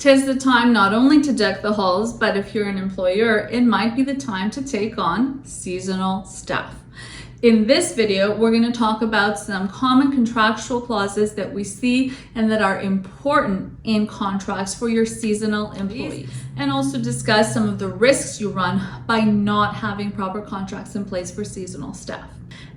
'Tis the time not only to deck the halls, but if you're an employer, it might be the time to take on seasonal staff. In this video, we're going to talk about some common contractual clauses that we see and that are important in contracts for your seasonal employees, and also discuss some of the risks you run by not having proper contracts in place for seasonal staff.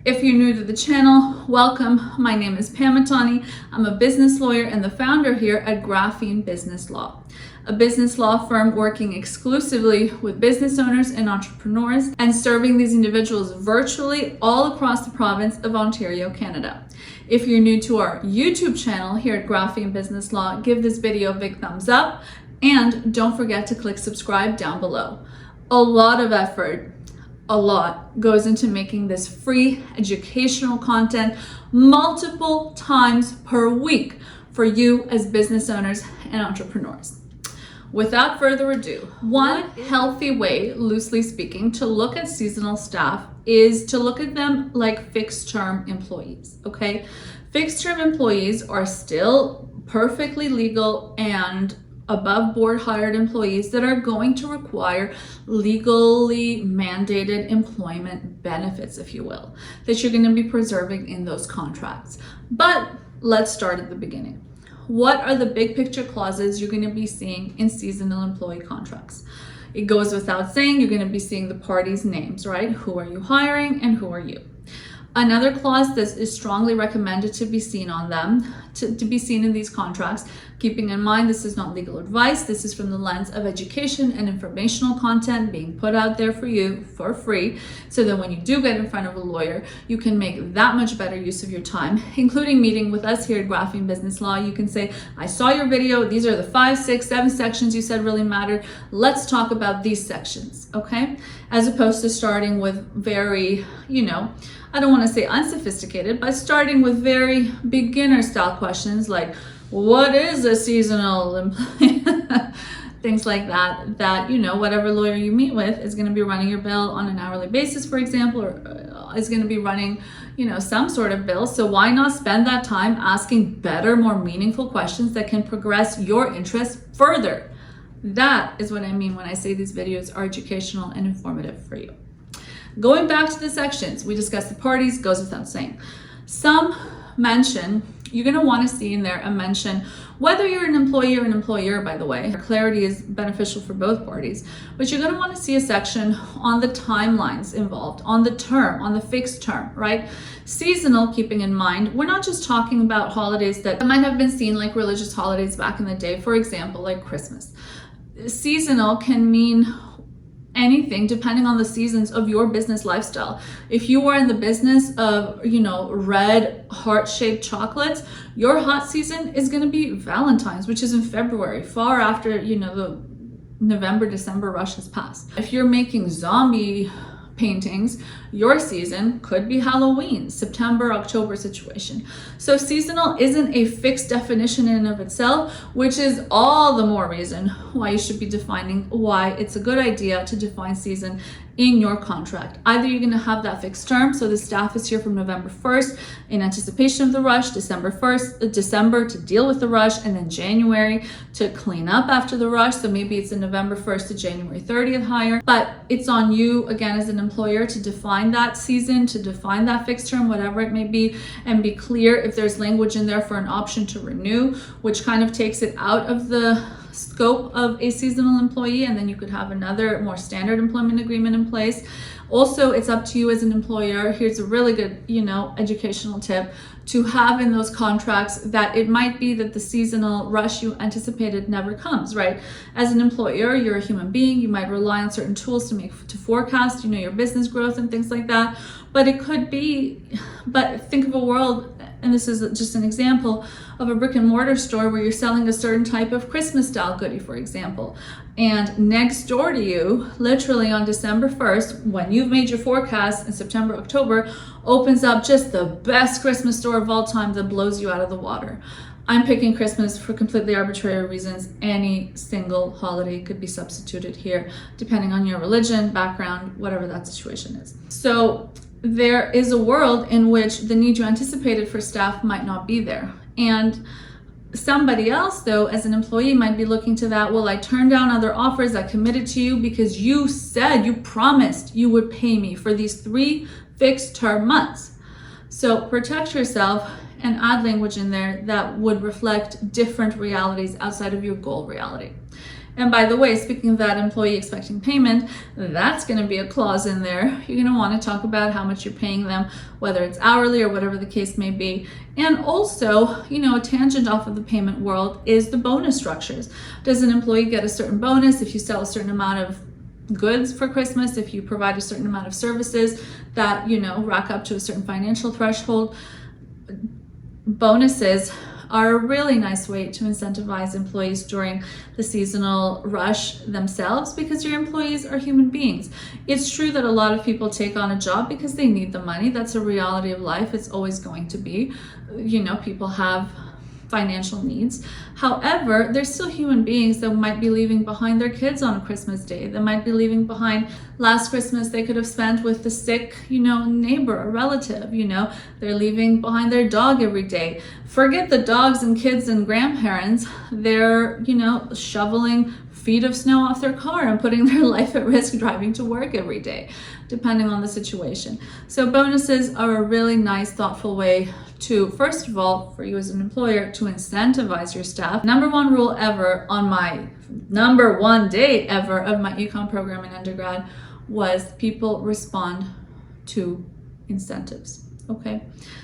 If you're new to the channel, welcome. My name is Pam Matani. I'm a business lawyer and the founder here at Graphene Business Law, a business law firm working exclusively with business owners and entrepreneurs and serving these individuals virtually all across the province of Ontario, Canada. If you're new to our YouTube channel here at Graphene Business Law, give this video a big thumbs up and don't forget to click subscribe down below. A lot of effort, a lot goes into making this free educational content multiple times per week for you as business owners and entrepreneurs. Without further ado, one healthy way, loosely speaking, to look at seasonal staff is to look at them like fixed-term employees, okay? Fixed-term employees are still perfectly legal and above-board hired employees that are going to require legally mandated employment benefits, if you will, that you're going to be preserving in those contracts. But let's start at the beginning. What are the big picture clauses you're going to be seeing in seasonal employee contracts? It goes without saying you're going to be seeing the parties' names, right? Who are you hiring and who are you? Another clause that is strongly recommended to be seen on them, to be seen in these contracts, keeping in mind this is not legal advice, this is from the lens of education and informational content being put out there for you for free, so that when you do get in front of a lawyer, you can make that much better use of your time, including meeting with us here at Graphene Business Law. You can say, I saw your video, these are the 5, 6, 7 sections you said really mattered, let's talk about these sections, okay? As opposed to starting with very, I don't want to say unsophisticated, but starting with very beginner style questions like, what is a seasonal employee? Things like that, whatever lawyer you meet with is going to be running your bill on an hourly basis, for example, or is going to be running, some sort of bill. So why not spend that time asking better, more meaningful questions that can progress your interests further? That is what I mean when I say these videos are educational and informative for you. Going back to the sections, we discussed the parties, goes without saying. Some mention, you're going to want to see in there a mention, whether you're an employee or an employer, by the way, clarity is beneficial for both parties, but you're going to want to see a section on the timelines involved, on the term, on the fixed term, right? Seasonal, keeping in mind, we're not just talking about holidays that might have been seen like religious holidays back in the day, for example, like Christmas. Seasonal can mean anything depending on the seasons of your business lifestyle. If you are in the business of, red heart-shaped chocolates, your hot season is going to be Valentine's, which is in February, far after, the November, December rush has passed. If you're making zombie paintings, your season could be Halloween, September, October situation. So seasonal isn't a fixed definition in and of itself, which is all the more reason why you should be defining why it's a good idea to define season in your contract. Either you're going to have that fixed term, so the staff is here from November 1st in anticipation of the rush, December to deal with the rush, and then January to clean up after the rush. So maybe it's a November 1st to January 30th hire, but it's on you again as an employer to define that season, to define that fixed term, whatever it may be, and be clear if there's language in there for an option to renew, which kind of takes it out of the scope of a seasonal employee, and then you could have another more standard employment agreement in place. Also, it's up to you as an employer. Here's a really good, educational tip to have in those contracts that it might be that the seasonal rush you anticipated never comes, right? As an employer, you're a human being. You might rely on certain tools to forecast, your business growth and things like that. But it could be, but think of a world, and this is just an example of a brick and mortar store where you're selling a certain type of Christmas style goodie, for example. And next door to you, literally on December 1st, when you've made your forecast in September, October, opens up just the best Christmas store of all time that blows you out of the water. I'm picking Christmas for completely arbitrary reasons. Any single holiday could be substituted here, depending on your religion, background, whatever that situation is. So there is a world in which the need you anticipated for staff might not be there. And Somebody else, though, as an employee might be looking to that, well, I turned down other offers. I committed to you because you said, you promised you would pay me for these 3 fixed term months. So protect yourself and add language in there that would reflect different realities outside of your goal reality. And by the way, speaking of that employee expecting payment, that's going to be a clause in there. You're going to want to talk about how much you're paying them, whether it's hourly or whatever the case may be. And also, a tangent off of the payment world is the bonus structures. Does an employee get a certain bonus if you sell a certain amount of goods for Christmas, if you provide a certain amount of services that, rack up to a certain financial threshold? Bonuses are a really nice way to incentivize employees during the seasonal rush themselves, because your employees are human beings. It's true that a lot of people take on a job because they need the money. That's a reality of life. It's always going to be. People have financial needs. However, they're still human beings that might be leaving behind their kids on Christmas Day. They might be leaving behind last Christmas they could have spent with the sick, neighbor or relative. They're leaving behind their dog every day. Forget the dogs and kids and grandparents. They're, shoveling feet of snow off their car and putting their life at risk driving to work every day, depending on the situation. So bonuses are a really nice, thoughtful way to, first of all, for you as an employer, to incentivize your staff. Number 1 rule ever on my number 1 day ever of my econ program in undergrad was people respond to incentives. Okay,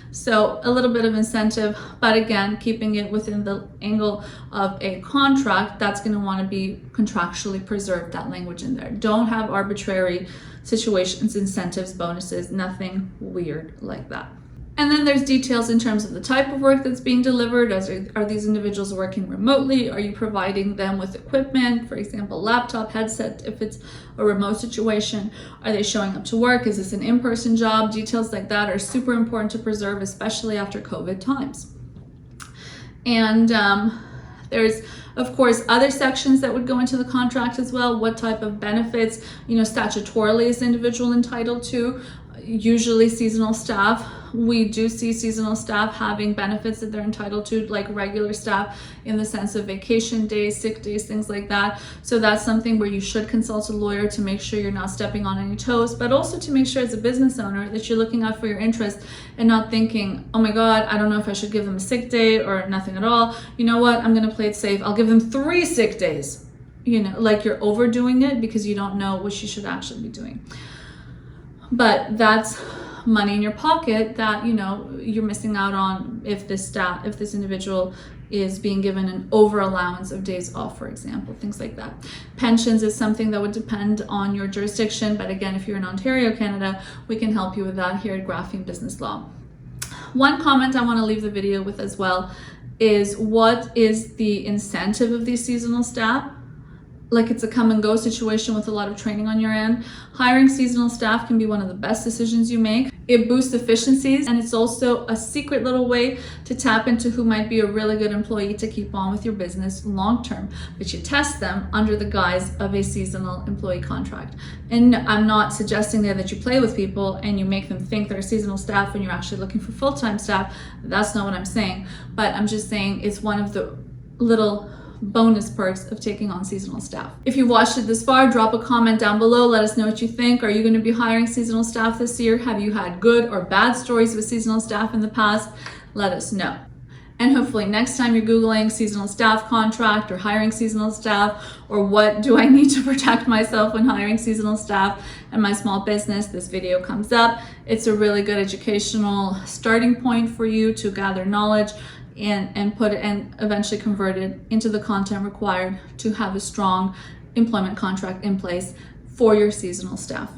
so a little bit of incentive, but again, keeping it within the angle of a contract, that's going to want to be contractually preserved, that language in there. Don't have arbitrary situations, incentives, bonuses, nothing weird like that. And then there's details in terms of the type of work that's being delivered. Are these individuals working remotely? Are you providing them with equipment, for example, laptop, headset, if it's a remote situation? Are they showing up to work? Is this an in-person job? Details like that are super important to preserve, especially after COVID times. And there's, of course, other sections that would go into the contract as well. What type of benefits, statutorily is the individual entitled to? Usually seasonal staff. We do see seasonal staff having benefits that they're entitled to, like regular staff, in the sense of vacation days, sick days, things like that. So that's something where you should consult a lawyer to make sure you're not stepping on any toes, but also to make sure as a business owner that you're looking out for your interest and not thinking, oh my God, I don't know if I should give them a sick day or nothing at all. You know what? I'm going to play it safe. I'll give them 3 sick days. Like you're overdoing it because you don't know what you should actually be doing. But that's money in your pocket that you're missing out on if this individual is being given an over allowance of days off, for example, things like that. Pensions is something that would depend on your jurisdiction, but again, if you're in Ontario, Canada, we can help you with that here at Graphene Business Law. One comment I want to leave the video with as well is, what is the incentive of these seasonal staff? Like it's a come and go situation with a lot of training on your end. Hiring seasonal staff can be one of the best decisions you make. It boosts efficiencies, and it's also a secret little way to tap into who might be a really good employee to keep on with your business long term. But you test them under the guise of a seasonal employee contract. And I'm not suggesting there that you play with people and you make them think they're seasonal staff when you're actually looking for full-time staff. That's not what I'm saying. But I'm just saying it's one of the little bonus perks of taking on seasonal staff. If you watched it this far, drop a comment down below. Let us know what you think. Are you going to be hiring seasonal staff this year? Have you had good or bad stories with seasonal staff in the past? Let us know. And hopefully next time you're Googling seasonal staff contract or hiring seasonal staff, or what do I need to protect myself when hiring seasonal staff and my small business, this video comes up. It's a really good educational starting point for you to gather knowledge and put it and eventually convert it into the content required to have a strong employment contract in place for your seasonal staff.